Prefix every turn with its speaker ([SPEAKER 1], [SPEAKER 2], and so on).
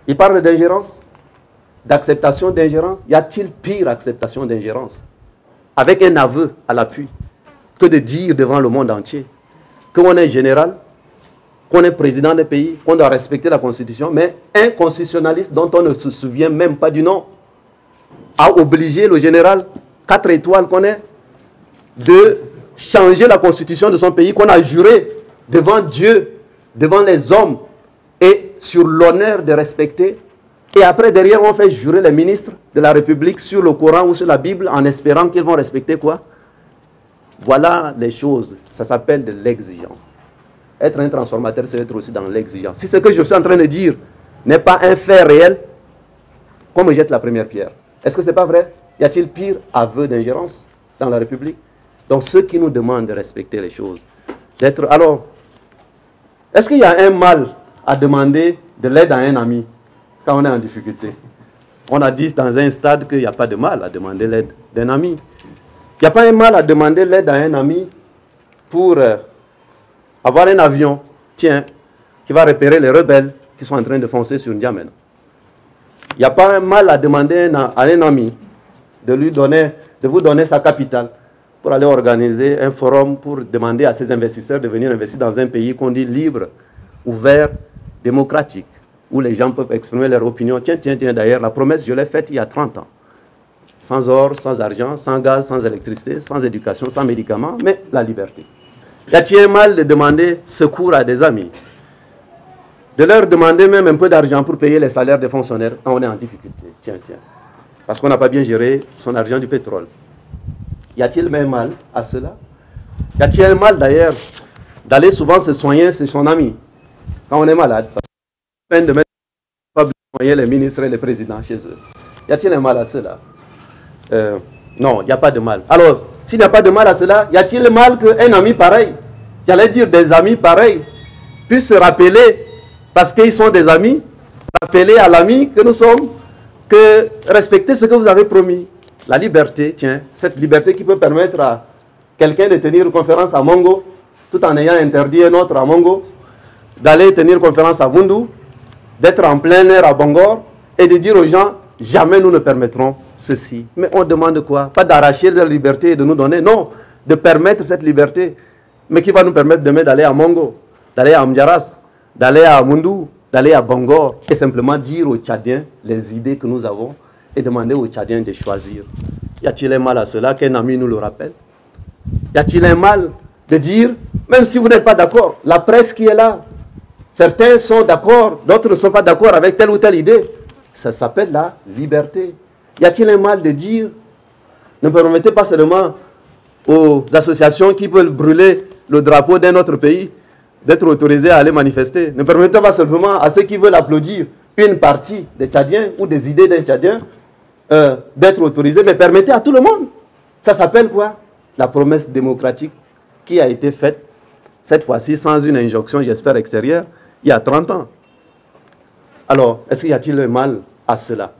[SPEAKER 1] Il parle d'ingérence, d'acceptation d'ingérence. Y a-t-il pire acceptation d'ingérence, avec un aveu à l'appui, que de dire devant le monde entier qu'on est général, qu'on est président d'un pays, qu'on doit respecter la Constitution, mais un constitutionnaliste dont on ne se souvient même pas du nom a obligé le général 4 étoiles qu'on est de changer la Constitution de son pays, qu'on a juré devant Dieu, devant les hommes, et sur l'honneur de respecter. Et après, derrière, on fait jurer les ministres de la République sur le Coran ou sur la Bible en espérant qu'ils vont respecter quoi? Voilà les choses. Ça s'appelle de l'exigence. Être un transformateur, c'est être aussi dans l'exigence. Si ce que je suis en train de dire n'est pas un fait réel, qu'on me jette la première pierre. Est-ce que ce n'est pas vrai? Y a-t-il pire aveu d'ingérence dans la République? Donc ceux qui nous demandent de respecter les choses, d'être... Alors, est-ce qu'il y a un mal à demander de l'aide à un ami quand on est en difficulté? On a dit dans un stade qu'il n'y a pas de mal à demander l'aide d'un ami. Il n'y a pas un mal à demander l'aide à un ami pour avoir un avion, tiens, qui va repérer les rebelles qui sont en train de foncer sur N'Djamena. Il n'y a pas un mal à demander à un ami de vous donner sa capitale pour aller organiser un forum pour demander à ses investisseurs de venir investir dans un pays qu'on dit libre, ouvert, démocratique, où les gens peuvent exprimer leur opinion. Tiens, d'ailleurs, la promesse, je l'ai faite il y a 30 ans. Sans or, sans argent, sans gaz, sans électricité, sans éducation, sans médicaments, mais la liberté. Y a-t-il un mal de demander secours à des amis? De leur demander même un peu d'argent pour payer les salaires des fonctionnaires quand on est en difficulté. Tiens. Parce qu'on n'a pas bien géré son argent du pétrole. Y a-t-il même mal à cela? Y a-t-il un mal d'ailleurs d'aller souvent se soigner chez son ami quand on est malade? Parce qu'on a peine de mettre pas soigner les ministres et les présidents chez eux. Y a-t-il un mal à cela? Non, il n'y a pas de mal. Alors, s'il n'y a pas de mal à cela, y a-t-il mal qu'un ami pareil, j'allais dire des amis pareils, puissent se rappeler, parce qu'ils sont des amis, rappeler à l'ami que nous sommes, que respectez ce que vous avez promis. La liberté, tiens, cette liberté qui peut permettre à quelqu'un de tenir une conférence à Mongo, tout en ayant interdit un autre à Mongo, d'aller tenir une conférence à Bundu, d'être en plein air à Bangor, et de dire aux gens, jamais nous ne permettrons ceci. Mais on demande quoi? Pas d'arracher leur liberté et de nous donner, non, de permettre cette liberté. Mais qui va nous permettre demain d'aller à Mongo, d'aller à Amdiaras, d'aller à Mundu, d'aller à Bangor, et simplement dire aux Tchadiens les idées que nous avons et demander aux Tchadiens de choisir. Y a-t-il un mal à cela qu'un ami nous le rappelle? Y a-t-il un mal de dire, même si vous n'êtes pas d'accord, la presse qui est là, certains sont d'accord, d'autres ne sont pas d'accord avec telle ou telle idée. Ça s'appelle la liberté. Y a-t-il un mal de dire, ne permettez pas seulement aux associations qui veulent brûler le drapeau d'un autre pays d'être autorisées à aller manifester. Ne permettez pas seulement à ceux qui veulent applaudir une partie des Tchadiens ou des idées d'un Tchadien d'être autorisés, mais permettez à tout le monde. Ça s'appelle quoi? La promesse démocratique qui a été faite, cette fois-ci sans une injonction, j'espère, extérieure, il y a 30 ans. Alors, est-ce qu'il y a-t-il un mal à cela?